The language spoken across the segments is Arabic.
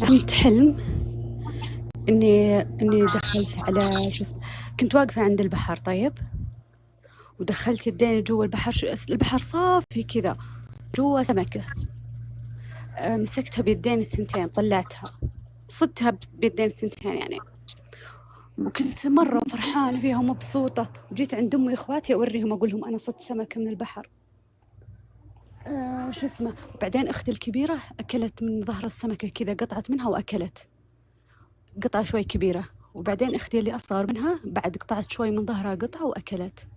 حلمت حلم إني دخلت على كنت واقفة عند البحر. طيب، ودخلت يديني جوا البحر. البحر صافي كذا، جوا سمكة. مسكتها بيدين الثنتين، طلعتها، صدتها بيدين الثنتين يعني. وكنت مرة فرحانة فيها ومبسوطة، وجيت عند أمي وإخواتي أوريهم، أقول لهم أنا صدت سمكة من البحر. وبعدين أختي الكبيرة أكلت من ظهر السمكة كذا، قطعت منها وأكلت قطعة شوي كبيرة. وبعدين أختي اللي أصغر منها بعد قطعت شوي من ظهرها قطعة وأكلت.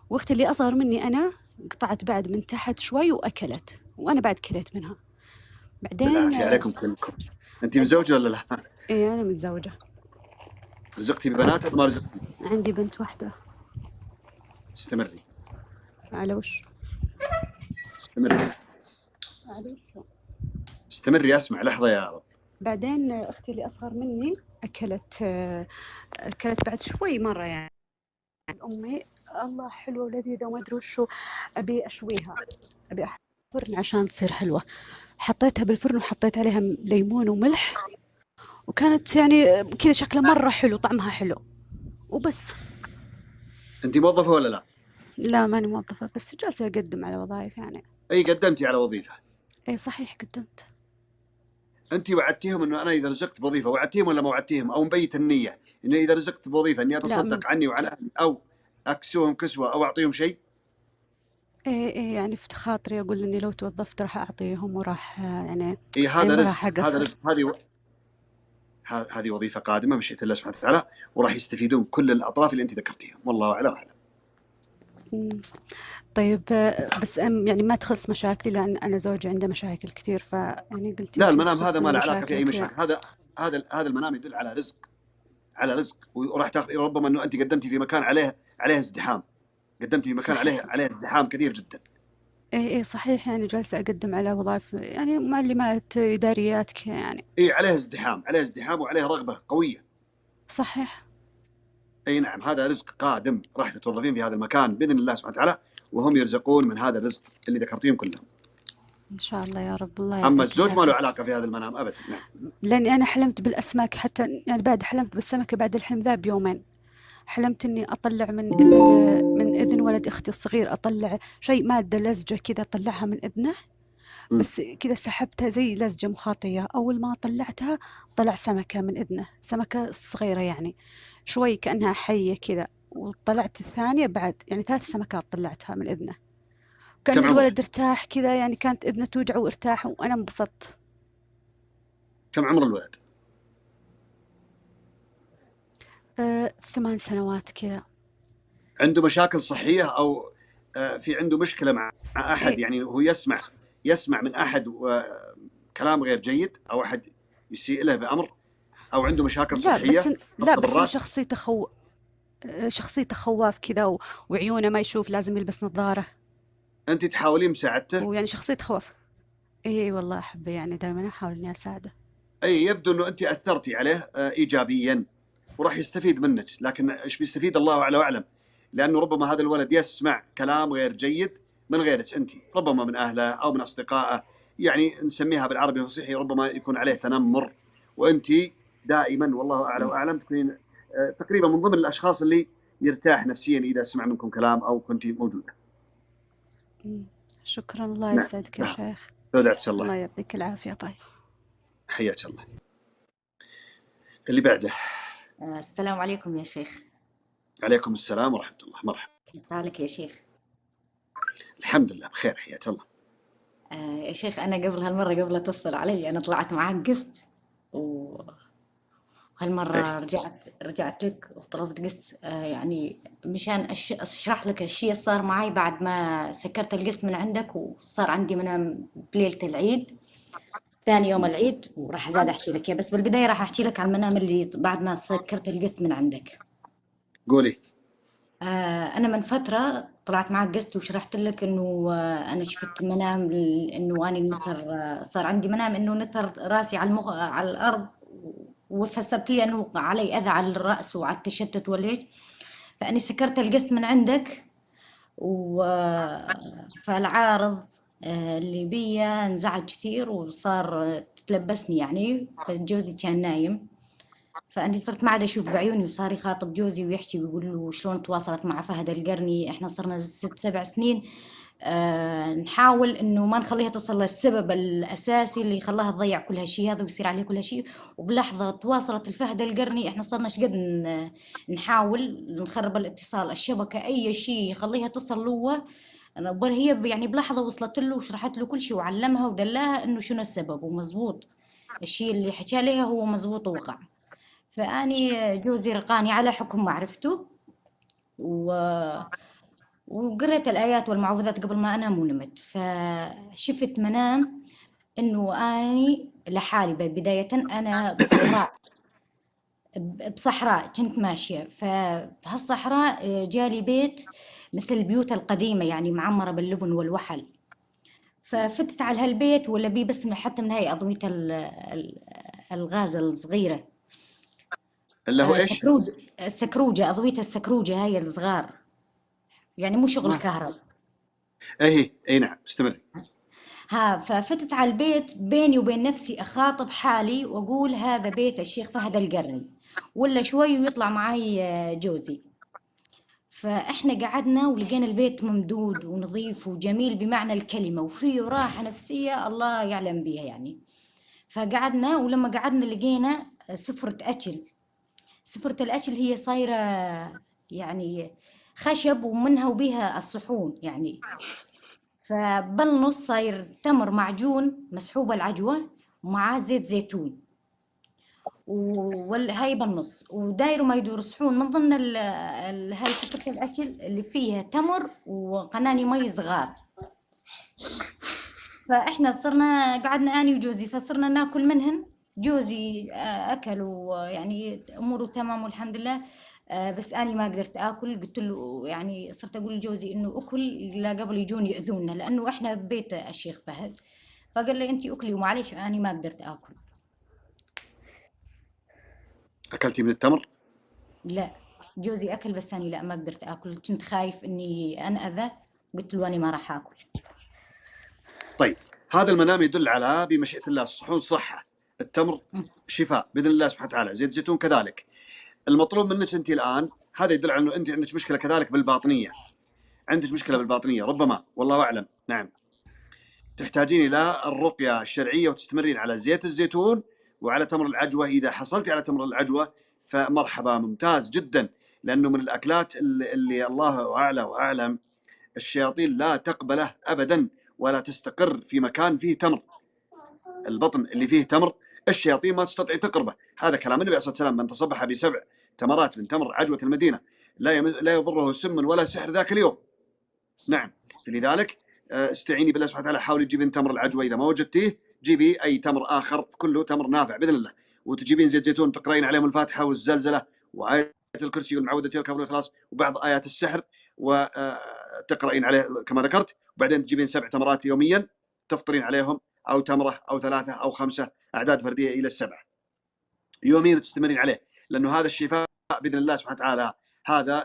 وأختي اللي أصغر مني أنا قطعت بعد من تحت شوي وأكلت، وأنا بعد كليت منها. بعدين بالعافية عليكم كلكم. أنت مزوجة ولا لا؟ إيه، أنا متزوجة. رزقتي ببنات ولا ما رزقتي؟ عندي بنت واحدة. استمري. على وش؟ استمري. على وش؟ استمري أسمع لحظة يا رب. بعدين أختي اللي أصغر مني أكلت بعد شوي مرة يعني. أمي الله حلوة ولذيذة وما أدري وشو، أبي أشويها، أبي أحطها بالفرن عشان تصير حلوة. حطيتها بالفرن وحطيت عليها ليمون وملح، وكانت يعني كذا شكلها مرة حلو، طعمها حلو وبس. أنت موظفة ولا لا؟ لا، ماني موظفة، بس جالسة أقدم على وظائف يعني. أي قدمتي على وظيفة؟ أي صحيح قدمت. أنت وعدتيهم إنه أنا إذا رزقت بوظيفة، وعدتيهم ولا ما وعدتيهم؟ أو مبيت النية إنه إذا رزقت بوظيفة إني أتصدق عني وعن أهلي، أو أكسوهم كسوة أو أعطيهم شيء؟ إيه يعني في خاطري أقول إني لو توظفت راح أعطيهم وراح يعني. إيه هذا يعني ما رزق، راح هذا أقصر. رزق. هذه وظيفة قادمة مشيئة الله سبحانه وتعالى، وراح يستفيدون كل الأطراف اللي أنت ذكرتيهم، والله أعلم وأعلم. طيب، بس يعني ما تخص مشاكلي، لأن أنا زوجي عنده مشاكل كثير، فيعني قلت لا، يمكن المنام هذا ما له علاقة في أي مشاكلك مشاكل. هذا المنام يدل على رزق، على رزق. وراح تاخذ ربما انه انت قدمتي في مكان عليه ازدحام، قدمتي في مكان عليه ازدحام كثير جدا. إيه صحيح، يعني جالسة أقدم على وظائف يعني معلمات إداريات يعني. اي عليه ازدحام وعليه رغبة قوية. صحيح. اي نعم، هذا رزق قادم، راح تتوظفين في هذا المكان باذن الله سبحانه وتعالى، وهم يرزقون من هذا الرزق اللي ذكرتيهم كلهم إن شاء الله يا رب. الله اما يعطيك الزوج ما العافية. له علاقة في هذا المنام ابدا. نعم. لأني أنا حلمت بالأسماك، حتى يعني بعد حلمت بالسمكة بعد الحلم ذا بيومين. حلمت إني أطلع من إذن ولد أختي الصغير، أطلع شيء مادة لزجة كذا، أطلعها من إذنه، بس كذا سحبتها زي لزجة مخاطية. أول ما طلعتها طلع سمكة من إذنه، سمكة صغيرة يعني شوي كأنها حية كذا. وطلعت الثانية بعد، يعني 3 سمكات طلعتها من إذنه. كان كم عمره؟ الولد ارتاح كذا، يعني كانت إذنه توجع وارتاح، وأنا انبسطت. كم عمر الولد؟ 8 سنوات كذا. عنده مشاكل صحية أو في عنده مشكلة مع أحد؟ يعني هو يسمع من أحد كلام غير جيد، أو أحد يسيء له بأمر، أو عنده مشاكل صحية؟ لا بس شخصيته خواف كذا، وعيونه ما يشوف، لازم يلبس نظارة. أنت تحاولين مساعدته؟ ويعني شخصيته خوف. اي والله أحبه، يعني دائما أحاول إني أساعده. أي يبدو أنه أنت أثرتي عليه إيجابيا، وراح يستفيد منك، لكن إيش بيستفيد الله أعلى وأعلم، لأنه ربما هذا الولد يسمع كلام غير جيد من غيرك أنت، ربما من أهله أو من أصدقائه، يعني نسميها بالعربي الفصيح ربما يكون عليه تنمر، وأنت دائما والله أعلى وأعلم تكونين تقريبا من ضمن الأشخاص اللي يرتاح نفسيا إذا سمع منكم كلام أو كنت موجودة. شكرا، الله يسعدك يا شيخ. سودعت الله. الله يعطيك العافية. باي. حياك الله. اللي بعده. السلام عليكم يا شيخ. عليكم السلام ورحمة الله. مرحبا. كيف حالك يا شيخ؟ الحمد لله بخير، حياك الله. يا شيخ أنا قبل تفصل علي أنا طلعت معك قسط، وهالمرة رجعت لك وطلبت قسط، يعني مشان أشرح لك الشيء اللي صار معي بعد ما سكرت القسط من عندك، وصار عندي منام بليلة العيد، ثاني يوم العيد، وراح زاد أحكي لك بس بالبداية راح أحكي لك عن المنام اللي بعد ما سكرت القسط من عندك. قولي. أنا من فترة طلعت معك قسط وشرحت لك إنه أنا شفت منام إنه أنا النثر، صار عندي منام إنه نثر راسي على الأرض، وفسرت لي إنه علي أذى على الرأس وعلى التشتت والليل، فأني سكرت القسط من عندك، فالعارض اللي بيا انزعج كثير، وصار تتلبسني يعني، فجوزي كان نايم، فأني صرت ما عاد أشوف بعيوني، وصار يخاطب جوزي ويحكي ويقول له شلون تواصلت مع فهد القرني، إحنا صرنا 6-7 سنين نحاول إنه ما نخليها تصل للسبب الأساسي اللي خلاها تضيع كل هالشي هذا ويصير عليه كل هالشي. وبلحظة تواصلت الفهد القرني، إحنا صرنا شقد نحاول نخرب الاتصال، الشبكة، أي شي يخليها تصل له. هي يعني بلحظة وصلت له وشرحت له كل شي وعلمها ودلاها إنه شنو السبب، ومزبوط الشي اللي حكى لها هو مزبوط ووقع. فأني جوزي رقاني على حكم معرفته، و... وقريت الآيات والمعوذات قبل ما أنام ونمت، فشفت منام إنه أني لحالي بداية، أنا بصحراء كنت ماشية، فبهالصحراء جالي بيت مثل البيوت القديمة يعني معمرة باللبن والوحل. ففتت على هالبيت ولا بيه بس حتى من هاي أضوية الغاز الصغيرة، اللي هو ايش؟ السكروجة، أضوية السكروجة هاي الصغار، يعني مو شغل ما كهرب. اي نعم، استمر. ففتت على البيت، بيني وبين نفسي أخاطب حالي وأقول هذا بيت الشيخ فهد القرني، ولا شوي ويطلع معي جوزي. فإحنا قعدنا ولقينا البيت ممدود ونظيف وجميل بمعنى الكلمة، وفيه راحة نفسية الله يعلم بها يعني. فقعدنا، ولما قعدنا لقينا سفرة أكل. سفرة الأكل هي صايرة يعني خشب ومنها وبيها الصحون يعني، فبالنص صاير تمر معجون مسحوب العجوة ومعاه زيت زيتون، وهاي بالنص وداير ما يدور صحون من ضمن هاي سفرة الأكل اللي فيها تمر وقناني مي صغار. فإحنا صرنا قعدنا أنا وجوزي فصرنا ناكل منهن. جوزي أكل ويعني أموره تمام والحمد لله. بس أنا ما قدرت آكل، قلت له يعني صرت أقول لجوزي إنه أكل لا قبل يجون يأذونا، لأنه إحنا ببيت الشيخ فهد. فقال لي أنتي أكلي ومعليش أنا ما قدرت آكل. اكلتي من التمر؟ لا، جوزي أكل بس أنا لا، ما قدرت آكل، كنت خايف إني أنأذى، قلت له أنا ما راح آكل. طيب، هذا المنام يدل على بمشيئة الله الصحون صحة، التمر شفاء بإذن الله سبحانه وتعالى، زيت زيتون كذلك. المطلوب منك أنت الآن، هذا يدل على أنه أنت عندك مشكلة كذلك بالباطنية، عندك مشكلة بالباطنية ربما، والله أعلم. نعم، تحتاجين إلى الرقية الشرعية وتستمرين على زيت الزيتون وعلى تمر العجوة. إذا حصلتي على تمر العجوة فمرحبا، ممتاز جدا، لأنه من الأكلات اللي الله أعلى وأعلم الشياطين لا تقبله أبدا ولا تستقر في مكان فيه تمر. البطن اللي فيه تمر الشياطين ما تستطيع تقربه، هذا كلام النبي عليه الصلاة والسلام: من تصبح ب7 تمرات من تمر عجوة المدينة لا يضره سم ولا سحر ذاك اليوم. نعم، فلذلك استعيني بالله سبحانه وتعالى، حاولي تجيبين تمر العجوة، إذا ما وجدتيه جيبي أي تمر آخر، كله تمر نافع بإذن الله، وتجيبين زيت زيتون تقرأين عليهم الفاتحة والزلزلة وآية الكرسي والمعوذتين الكهف والإخلاص وبعض آيات السحر، وتقرأين عليه كما ذكرت، وبعدين تجيبين 7 تمرات يوميا تفطرين عليهم، أو تمرة أو 3 أو 5 أعداد فردية إلى 7 يوميا وتستمرين عليه، لأنه هذا الشفاء بإذن الله سبحانه وتعالى.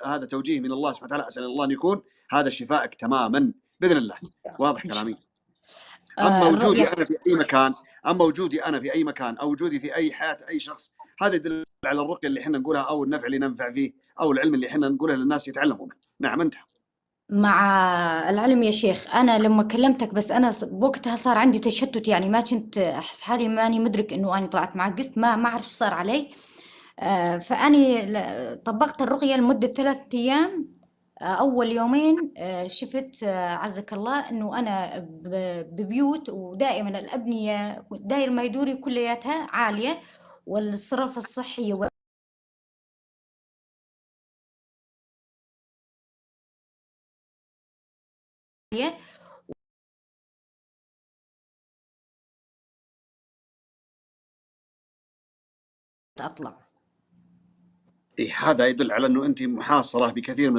هذا توجيه من الله سبحانه وتعالى، أسأل الله أن يكون هذا شفائك تماما بإذن الله. واضح كلامي؟ أما وجودي أنا في أي مكان، أو وجودي في أي حياة أي شخص، هذا يدل على الرقية اللي احنا نقولها، أو النفع اللي ننفع فيه، أو العلم اللي احنا نقوله للناس يتعلمونه. نعم، انتهى. مع العلم يا شيخ، أنا لما كلمتك بس أنا بوقتها صار عندي تشتت، يعني ما كنت أحس حالي ماني مدرك إنه أنا طلعت معك قسط، ما أعرف إيش صار علي. فأني طبقت الرقية لمدة 3 أيام. أول يومين شفت عزك الله إنه أنا ببيوت ودائما الأبنية داير ما يدوري كلياتها عالية، والصرف الصحي عالية. أطلع هذا يدل على أنه أنت محاصرة بكثير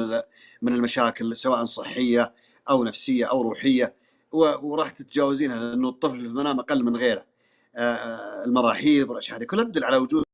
من المشاكل، سواء صحية أو نفسية أو روحية، وراح تتجاوزينها، لأنه الطفل في المنام أقل من غيره. المراحيض والأشياء هذه كلها تدل على وجود